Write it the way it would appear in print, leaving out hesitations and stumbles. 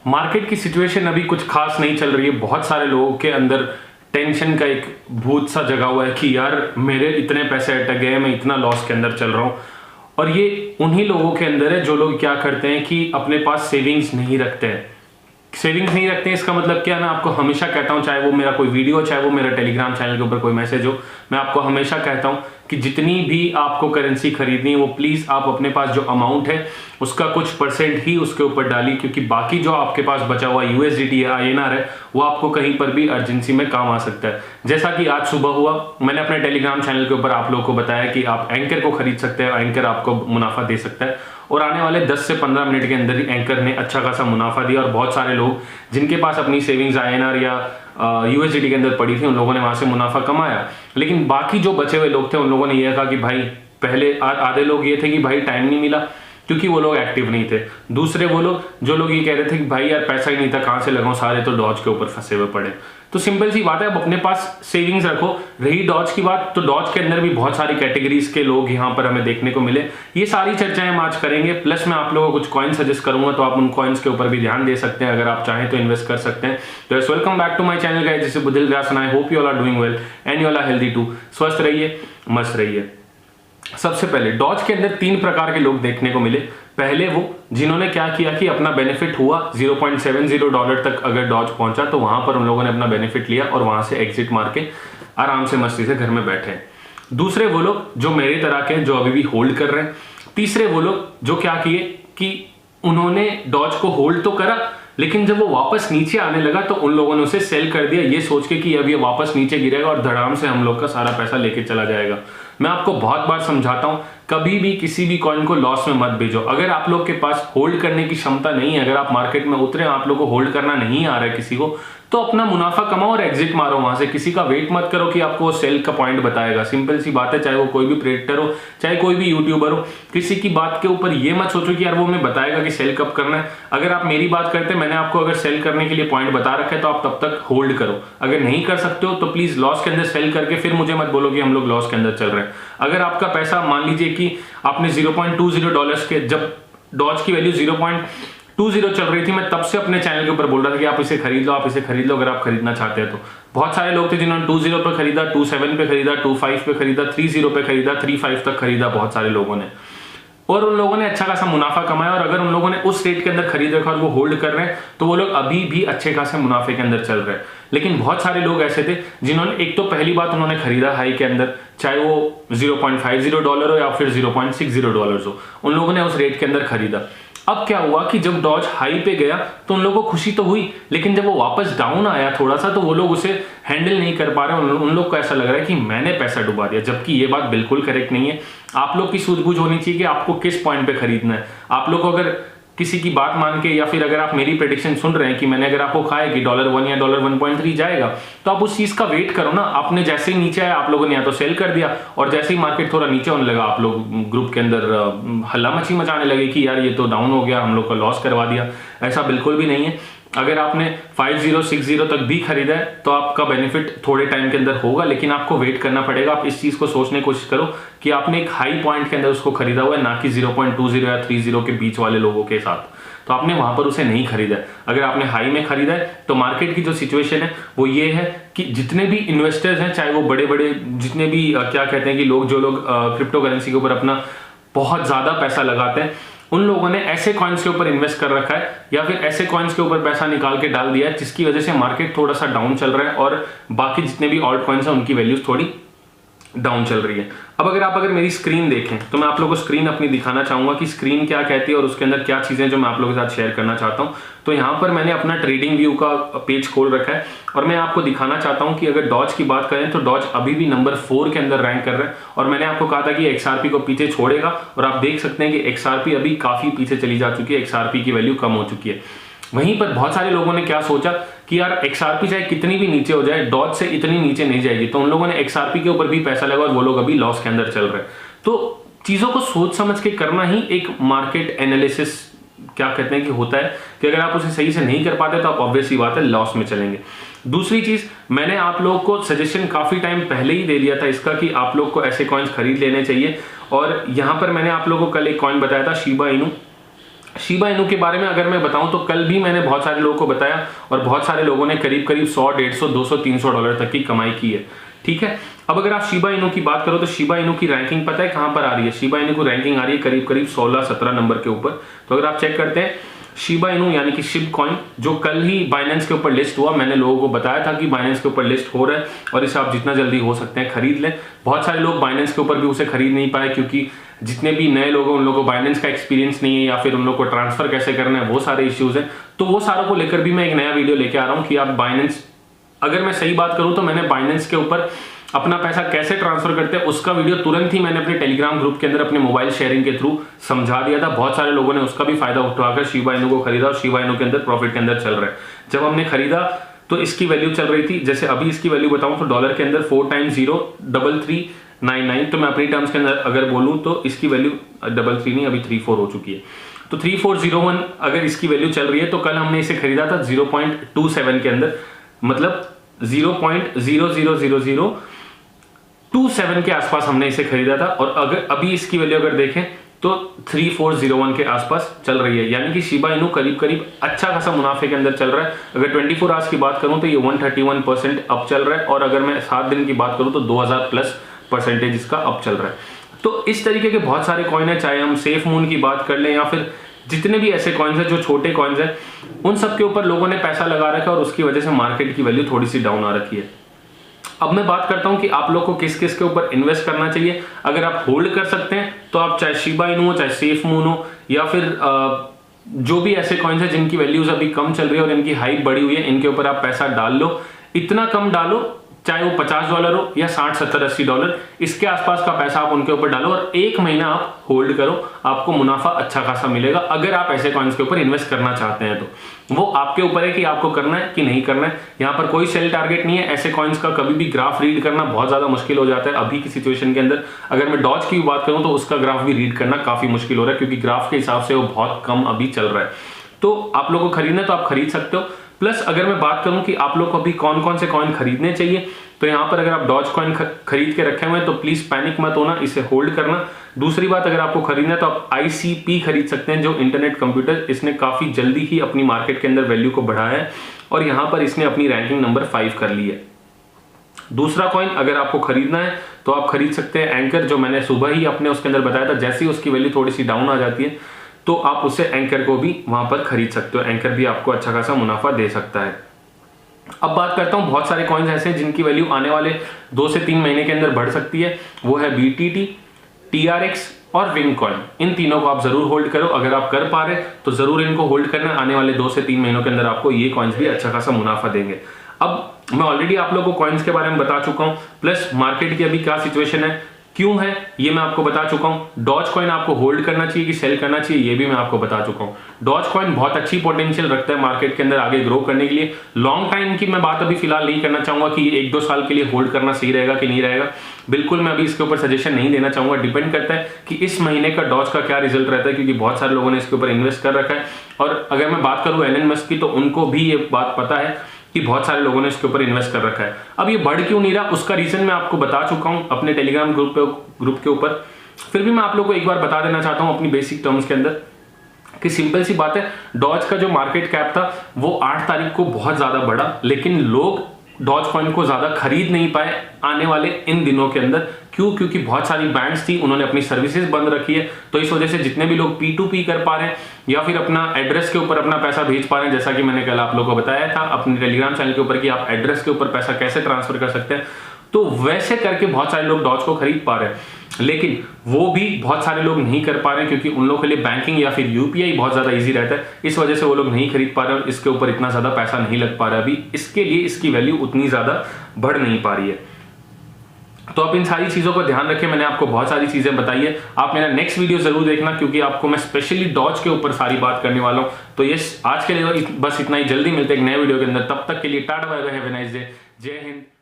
Market की situation अभी कुछ खास नहीं चल रही है। बहुत सारे लोगों के अंदर टेंशन का एक भूत सा जगा हुआ है कि यार मेरे इतने पैसे अटक गए, मैं इतना लॉस के अंदर चल रहा हूँ। और ये उन्हीं लोगों के अंदर है जो लोग क्या करते हैं कि अपने पास सेविंग्स नहीं रखते हैं। सेविंग्स नहीं रखते हैं इसका मतलब क्या, मैं आपको हमेशा कहता हूं, चाहे वो मेरा कोई वीडियो, चाहे वो मेरा टेलीग्राम चैनल के ऊपर कोई मैसेज हो, मैं आपको हमेशा कहता हूं कि जितनी भी आपको करेंसी खरीदनी है वो प्लीज आप अपने पास जो अमाउंट है उसका कुछ परसेंट ही उसके ऊपर डालिए, क्योंकि बाकी जो आपके पास बचा हुआ यूएसडीटी है, आईएनआर है, वो आपको कहीं पर भी अर्जेंसी में काम आ सकता है। जैसा कि आज सुबह हुआ, मैंने अपने टेलीग्राम चैनल के ऊपर आप लोगों को बताया कि आप एंकर को खरीद सकते हैं, एंकर आपको मुनाफा दे सकता है। और आने वाले 10 से 15 मिनट के अंदर ही एंकर ने अच्छा खासा मुनाफा दिया और बहुत सारे लोग जिनके पास अपनी सेविंग्स आईएनआर या यूएसडीटी के अंदर पड़ी थी उन लोगों ने वहां से मुनाफा कमाया। लेकिन बाकी जो बचे हुए लोग थे उन लोगों ने यह कहा कि भाई, पहले आधे लोग ये थे कि भाई टाइम नहीं मिला क्योंकि वो लोग एक्टिव नहीं थे। दूसरे वो लोग जो लोग ये कह रहे थे कि भाई यार पैसा ही नहीं था, कहां से लगाऊं, सारे तो डॉज के ऊपर फंसे हुए पड़े। तो सिंपल सी बात है, अब अपने पास सेविंग्स रखो। रही डॉज की बात, तो डॉज के अंदर भी बहुत सारी कैटेगरीज के लोग यहाँ पर हमें देखने को मिले। ये सारी चर्चाएं हम आज करेंगे, प्लस मैं आप लोगों को कुछ कॉइन सजेस्ट करूंगा, तो आप उन कॉइन्स के ऊपर भी ध्यान दे सकते हैं, अगर आप चाहें तो इन्वेस्ट कर सकते हैं। तो welcome back to my channel guys, this is Budhil Vyas and I hope you all are doing well and you all are healthy too. स्वस्थ रहिए, मस्त रहिए। सबसे पहले डॉज के अंदर 3 प्रकार के लोग देखने को मिले। पहले वो जिन्होंने क्या किया कि अपना बेनिफिट हुआ $0.70 तक अगर डॉज पहुंचा तो वहां पर उन लोगों ने अपना बेनिफिट लिया और वहां से एग्जिट मार के आराम से मस्ती से घर में बैठे हैं। दूसरे वो लोग जो मेरी तरह के जो अभी भी होल्ड कर रहे हैं। तीसरे वो लोग जो क्या किए कि उन्होंने डॉज को होल्ड तो करा, लेकिन जब वो वापस नीचे आने लगा तो उन लोगों ने उसे सेल कर दिया, ये सोच के कि अब ये वापस नीचे गिरेगा और धड़ाम से हम लोग का सारा पैसा लेके चला जाएगा। मैं आपको बहुत बार समझाता हूं, कभी भी किसी भी कॉइन को लॉस में मत भेजो। अगर आप लोग के पास होल्ड करने की क्षमता नहीं है, अगर आप मार्केट में उतरे, आप लोग को होल्ड करना नहीं आ रहा है किसी को, तो अपना मुनाफा कमाओ और एग्जिट मारो वहां से। किसी का वेट मत करो कि आपको वो सेल का पॉइंट बताएगा। सिंपल सी बात है, चाहे वो कोई भी प्रेडिक्टर हो, चाहे कोई भी यूट्यूबर हो, किसी की बात के ऊपर ये मत सोचो कि यार वो हमें बताएगा कि सेल कब करना है। अगर आप मेरी बात करते हैं, मैंने आपको अगर सेल करने के लिए पॉइंट बता रखा है तो आप तब तक होल्ड करो। अगर नहीं कर सकते हो तो प्लीज लॉस के अंदर सेल करके फिर मुझे मत बोलो कि हम लोग लॉस के अंदर चल रहे हैं। अगर आपका पैसा, मान लीजिए कि आपने $0.20 के, जब डॉज की वैल्यू 0.20 चल रही थी, मैं तब से अपने चैनल के ऊपर बोल रहा था कि आप इसे खरीद लो, आप इसे खरीद लो अगर आप खरीदना चाहते हैं तो। बहुत सारे लोग थे जिन्होंने 20 पे खरीदा, 27 पे खरीदा, 25 पे खरीदा, 30 पे खरीदा, 35 तक खरीदा बहुत सारे लोगों ने, और उन लोगों ने अच्छा खासा मुनाफा कमाया। और अगर उन लोगों ने उस रेट के अंदर खरीद रखा और वो होल्ड कर रहे हैं तो वो लोग अभी भी अच्छे खासे मुनाफे के अंदर चल रहे हैं। लेकिन बहुत सारे लोग ऐसे थे जिन्होंने, एक तो पहली बात उन्होंने खरीदा हाई के अंदर, चाहे वो $0.50 हो या फिर $0.60 हो, उन लोगों ने उस रेट के अंदर खरीदा। अब क्या हुआ कि जब डॉज हाई पे गया तो उन लोगों को खुशी तो हुई, लेकिन जब वो वापस डाउन आया थोड़ा सा तो वो लोग उसे हैंडल नहीं कर पा रहे। उन लोग को ऐसा लग रहा है कि मैंने पैसा डुबा दिया, जबकि ये बात बिल्कुल करेक्ट नहीं है। आप लोग की सूझबूझ होनी चाहिए कि आपको किस पॉइंट पे खरीदना है। आप लोग को अगर किसी की बात मान के, या फिर अगर आप मेरी प्रेडिक्शन सुन रहे हैं कि मैंने अगर आपको कहा है कि $1 या $1.3 जाएगा, तो आप उस चीज का वेट करो ना। आपने जैसे ही नीचे आया आप लोगों ने या तो सेल कर दिया, और जैसे ही मार्केट थोड़ा नीचे होने लगा आप लोग ग्रुप के अंदर हल्ला मची मचाने लगे कि यार ये तो डाउन हो गया, हम लोग का लॉस करवा दिया। ऐसा बिल्कुल भी नहीं है। अगर आपने 5060 तक भी खरीदा है तो आपका बेनिफिट थोड़े टाइम के अंदर होगा, लेकिन आपको वेट करना पड़ेगा। आप इस चीज को सोचने की कोशिश करो कि आपने एक हाई पॉइंट के अंदर उसको खरीदा हुआ है, ना कि 0.20 या 30 के बीच वाले लोगों के साथ, तो आपने वहां पर उसे नहीं खरीदा है। अगर आपने हाई में खरीदा है तो मार्केट की जो सिचुएशन है वो ये है कि जितने भी इन्वेस्टर्स हैं, चाहे वो बड़े बड़े जितने भी क्या कहते हैं कि लोग, जो लोग क्रिप्टो करेंसी के ऊपर अपना बहुत ज्यादा पैसा लगाते हैं, उन लोगों ने ऐसे कॉइन्स के ऊपर इन्वेस्ट कर रखा है या फिर ऐसे कॉइन्स के ऊपर पैसा निकाल के डाल दिया है जिसकी वजह से मार्केट थोड़ा सा डाउन चल रहा है और बाकी जितने भी ऑल्ट कॉइन्स हैं उनकी वैल्यूज थोड़ी डाउन चल रही है। अब अगर मेरी स्क्रीन देखें तो मैं आप लोगों को स्क्रीन अपनी दिखाना चाहूंगा कि स्क्रीन क्या कहती है और उसके अंदर क्या चीजें जो मैं आप लोगों के साथ शेयर करना चाहता हूं। तो यहाँ पर मैंने अपना ट्रेडिंग व्यू का पेज खोल रखा है और मैं आपको दिखाना चाहता हूं कि अगर डॉज की बात करें तो डॉज अभी भी नंबर 4 के अंदर रैंक कर रहा है। और मैंने आपको कहा था कि एक्सआरपी को पीछे छोड़ेगा, और आप देख सकते हैं कि एक्सआरपी अभी काफी पीछे चली जा चुकी है, एक्सआरपी की वैल्यू कम हो चुकी है। वहीं पर बहुत सारे लोगों ने क्या सोचा कि यार एक्सआरपी चाहे कितनी भी नीचे हो जाए, डॉज से इतनी नीचे नहीं जाएगी, तो उन लोगों ने एक्सआरपी के ऊपर भी पैसा लगा और वो लोग अभी लॉस के अंदर चल रहे हैं। तो चीजों को सोच समझ के करना ही एक मार्केट एनालिसिस क्या कहते हैं कि होता है, कि अगर आप उसे सही से नहीं कर पाते तो आप ऑब्वियस ही बात है लॉस में चलेंगे। दूसरी चीज, मैंने आप लोगों को सजेशन काफी टाइम पहले ही दे दिया था इसका कि आप लोग को ऐसे कॉइन्स खरीद लेने चाहिए। और यहां पर मैंने आप लोगों को कल एक कॉइन बताया था, शिबा इनू। शिबा इनू के बारे में अगर मैं बताऊं तो कल भी मैंने बहुत सारे लोगों को बताया और बहुत सारे लोगों ने करीब करीब 100, 150, 200, 300 डॉलर तक की कमाई की है। ठीक है, अब अगर आप शिबा इनू की बात करो तो शिबा इनू की रैंकिंग पता है कहां पर आ रही है? शिबा इनू की रैंकिंग आ रही है करीब करीब 16-17 नंबर के ऊपर। तो अगर आप चेक करते हैं शिबा इनू यानी कि शिब कॉइन जो कल ही बाइनेंस के ऊपर लिस्ट हुआ, मैंने लोगों को बताया था कि बाइनेंस के ऊपर लिस्ट हो रहा है और इसे आप जितना जल्दी हो सकते हैं खरीद लें। बहुत सारे लोग बाइनेंस के ऊपर भी उसे खरीद नहीं पाए क्योंकि जितने भी नए लोग हैं उन लोगों को बाइनेंस का एक्सपीरियंस नहीं है या फिर उन लोगों को ट्रांसफर कैसे करना है वो सारे इश्यूज हैं। तो वो सारों को लेकर भी मैं एक नया वीडियो लेके आ रहा हूं कि आप बाइनेंस, अगर मैं सही बात करूं तो मैंने बाइनेंस के ऊपर अपना पैसा कैसे ट्रांसफर करते हैं उसका वीडियो तुरंत ही मैंने अपने टेलीग्राम ग्रुप के अंदर अपने मोबाइल शेयरिंग के थ्रू समझा दिया था। बहुत सारे लोगों ने उसका भी फायदा उठाकर शिबा इनू को खरीदा और शिबा इनू के अंदर प्रॉफिट के अंदर चल रहा है। जब हमने खरीदा तो इसकी वैल्यू चल रही थी, जैसे अभी इसकी वैल्यू बताऊं तो डॉलर के अंदर 4 टाइम्स 0 3399, तो मैं अपनी टर्म्स के अंदर अगर बोलूं तो इसकी वैल्यू 33 नहीं अभी 34 हो चुकी है। तो 3401 अगर इसकी वैल्यू चल रही है तो कल हमने इसे खरीदा था 0.27 के अंदर, मतलब 0.000027 के आसपास हमने इसे खरीदा था और अगर अभी इसकी वैल्यू अगर देखें तो 3401 के आसपास चल रही है, यानी कि शिबा इनू करीब करीब अच्छा खासा मुनाफे के अंदर चल रहा है। अगर 24 आवर्स की बात करूं तो ये 131% अप चल रहा है और अगर मैं 7 दिन की बात करूं तो 2000+ % इसका अप चल रहा है। तो इस तरीके के बहुत सारे कॉइन है, चाहे हम सेफ मून की बात कर लें या फिर जितने भी ऐसे कॉइन्स हैं जो छोटे कॉइन्स हैं उन सब के ऊपर लोगों ने पैसा लगा रखा है और उसकी वजह से मार्केट की वैल्यू थोड़ी सी डाउन आ रखी है। अब मैं बात करता हूं कि आप लोग को किस किस के ऊपर इन्वेस्ट करना चाहिए। अगर आप होल्ड कर सकते हैं तो आप चाहे शिबा इनू हो, चाहे सेफ मून हो या फिर जो भी ऐसे कॉइन्स हैं जिनकी वैल्यूज अभी कम चल रही है और इनकी हाइप बढ़ी हुई है, इनके ऊपर आप पैसा डाल लो। इतना कम डालो चाहे वो $50 हो या 60, 70, $80, इसके आसपास का पैसा आप उनके ऊपर डालो और 1 महीना आप होल्ड करो, आपको मुनाफा अच्छा खासा मिलेगा। अगर आप ऐसे कॉइन्स के ऊपर इन्वेस्ट करना चाहते हैं तो वो आपके ऊपर है कि आपको करना है कि नहीं करना है। यहाँ पर कोई सेल टारगेट नहीं है। ऐसे कॉइन्स का कभी भी ग्राफ रीड करना बहुत ज्यादा मुश्किल हो जाता है अभी की सिचुएशन के अंदर। अगर मैं डॉज की बात करूं तो उसका ग्राफ भी रीड करना काफी मुश्किल हो रहा है क्योंकि ग्राफ के हिसाब से वो बहुत कम अभी चल रहा है। तो आप लोगों को खरीदना है तो आप खरीद सकते हो। प्लस अगर मैं बात करूं कि आप लोग को अभी कौन कौन से कॉइन खरीदने चाहिए तो यहां पर अगर आप डॉज कॉइन खरीद के रखे हुए हैं तो प्लीज पैनिक मत होना, इसे होल्ड करना। दूसरी बात, अगर आपको खरीदना है तो आप ICP खरीद सकते हैं जो इंटरनेट कंप्यूटर, इसने काफी जल्दी ही अपनी मार्केट के अंदर वैल्यू को बढ़ाया है और यहां पर इसने अपनी रैंकिंग नंबर 5 कर ली है। दूसरा कॉइन अगर आपको खरीदना है तो आप खरीद सकते हैं एंकर, जो मैंने सुबह ही अपने उसके अंदर बताया था। जैसे ही उसकी वैल्यू थोड़ी सी डाउन आ जाती है तो आप उससे एंकर को भी वहां पर खरीद सकते हो। एंकर भी आपको अच्छा खासा मुनाफा दे सकता है। अब बात करता हूं बहुत सारे कॉइन्स ऐसे हैं जिनकी वैल्यू आने वाले 2 से 3 महीने के अंदर बढ़ सकती है। वो है BTT, TRX और विंग कॉइन। इन तीनों को आप जरूर होल्ड करो। अगर आप कर पा रहे तो जरूर इनको होल्ड करना। आने वाले 2 से 3 महीनों के अंदर आपको ये कॉइन्स भी अच्छा खासा मुनाफा देंगे। अब मैं ऑलरेडी आप लोगों को कॉइन्स के बारे में बता चुका हूं, प्लस मार्केट की अभी क्या सिचुएशन है, क्यों है, ये मैं आपको बता चुका हूं। डॉज कॉइन आपको होल्ड करना चाहिए कि सेल करना चाहिए, ये भी मैं आपको बता चुका हूं। डॉज कॉइन बहुत अच्छी पोटेंशियल रखता है मार्केट के अंदर आगे ग्रो करने के लिए। लॉन्ग टाइम की मैं बात अभी फिलहाल नहीं करना चाहूंगा कि 1-2 साल के लिए होल्ड करना सही रहेगा कि नहीं रहेगा। बिल्कुल मैं अभी इसके ऊपर सजेशन नहीं देना चाहूंगा। डिपेंड करता है कि इस महीने का डॉज का क्या रिजल्ट रहता है, क्योंकि बहुत सारे लोगों ने इसके ऊपर इन्वेस्ट कर रखा है। और अगर मैं बात करूं एलन मस्क की तो उनको भी ये बात पता है कि बहुत सारे लोगों ने इसके ऊपर इन्वेस्ट कर रखा है। अब ये बढ़ क्यों नहीं रहा, उसका रीजन मैं आपको बता चुका हूं अपने टेलीग्राम ग्रुप के ऊपर। फिर भी मैं आप लोगों को एक बार बता देना चाहता हूं अपनी बेसिक टर्म्स के अंदर कि सिंपल सी बात है, डॉज का जो मार्केट कैप था वो 8 तारीख को बहुत ज्यादा बढ़ा, लेकिन लोग डॉज कॉइन को ज्यादा खरीद नहीं पाए आने वाले इन दिनों के अंदर। क्यों? क्योंकि बहुत सारी बैंक्स थी, उन्होंने अपनी सर्विसेज बंद रखी है। तो इस वजह से जितने भी लोग P2P कर पा रहे हैं या फिर अपना एड्रेस के ऊपर अपना पैसा भेज पा रहे हैं, जैसा कि मैंने कल आप लोगों को बताया था अपने टेलीग्राम चैनल के ऊपर कि आप एड्रेस के ऊपर पैसा कैसे ट्रांसफर कर सकते हैं, तो वैसे करके बहुत सारे लोग डॉज को खरीद पा रहे हैं। लेकिन वो भी बहुत सारे लोग नहीं कर पा रहे हैं क्योंकि उन लोगों के लिए बैंकिंग या फिर UPI बहुत ज्यादा इजी रहता है। इस वजह से वो लोग नहीं खरीद पा रहे हैं, इसके ऊपर इतना ज्यादा पैसा नहीं लग पा रहा है अभी, इसके लिए इसकी वैल्यू उतनी ज्यादा बढ़ नहीं पा रही है। तो आप इन सारी चीजों को ध्यान रखें। मैंने आपको बहुत सारी चीजें बताई है। आप मेरा नेक्स्ट वीडियो जरूर देखना क्योंकि आपको मैं स्पेशली डॉज के ऊपर सारी बात करने वाला हूं। तो ये आज के लिए बस इतना ही। जल्दी मिलते हैं एक नए वीडियो के अंदर। तब तक के लिए tata bye bye, have a nice day, जय हिंद।